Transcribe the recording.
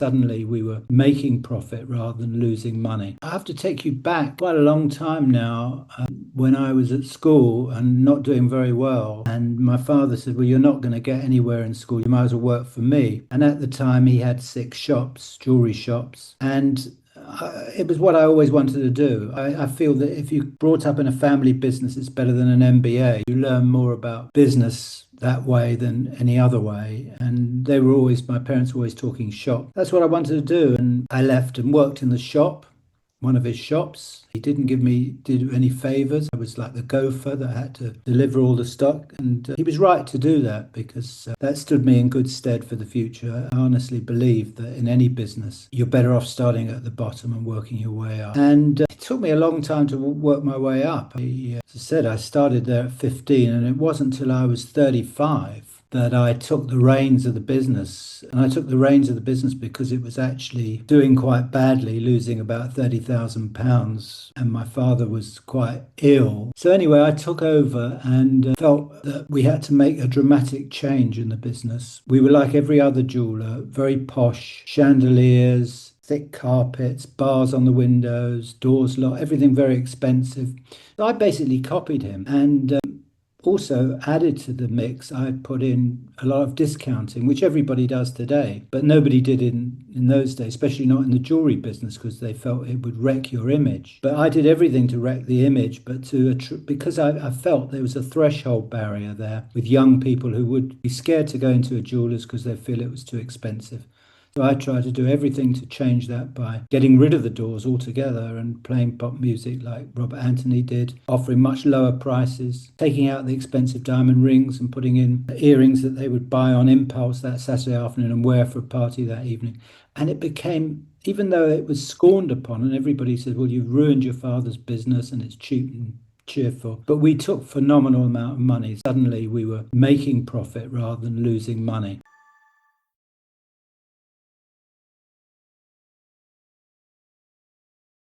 Suddenly we were making profit rather than losing money. I have to take you back quite a long time now, when I was at school and not doing very well. And my father said, well, you're not going to get anywhere in school. You might as well work for me. And at the time he had 6 shops, jewellery shops. And it was what I always wanted to do. I feel that if you're brought up in a family business, it's better than an MBA. You learn more about business that way than any other way. And my parents were always talking shop. That's what I wanted to do. And I left and worked in the shop, one of his shops. He didn't do any favours. I was like the gopher that had to deliver all the stock. And he was right to do that, because that stood me in good stead for the future. I honestly believe that in any business, you're better off starting at the bottom and working your way up. And it took me a long time to work my way up. As I said, I started there at 15, and it wasn't until I was 35 that I took the reins of the business. And I took the reins of the business because it was actually doing quite badly, losing about £30,000, and my father was quite ill. So anyway, I took over and felt that we had to make a dramatic change in the business. We were like every other jeweller, very posh, chandeliers, thick carpets, bars on the windows, doors locked, everything very expensive. So I basically copied him, and also added to the mix. I put in a lot of discounting, which everybody does today, but nobody did in those days, especially not in the jewellery business, because they felt it would wreck your image. But I did everything to wreck the image, but because I felt there was a threshold barrier there with young people who would be scared to go into a jeweller's because they feel it was too expensive. So I tried to do everything to change that by getting rid of the doors altogether and playing pop music like Robert Anthony did, offering much lower prices, taking out the expensive diamond rings and putting in earrings that they would buy on impulse that Saturday afternoon and wear for a party that evening. And it became, even though it was scorned upon and everybody said, well, you've ruined your father's business and it's cheap and cheerful, but we took phenomenal amount of money. Suddenly we were making profit rather than losing money.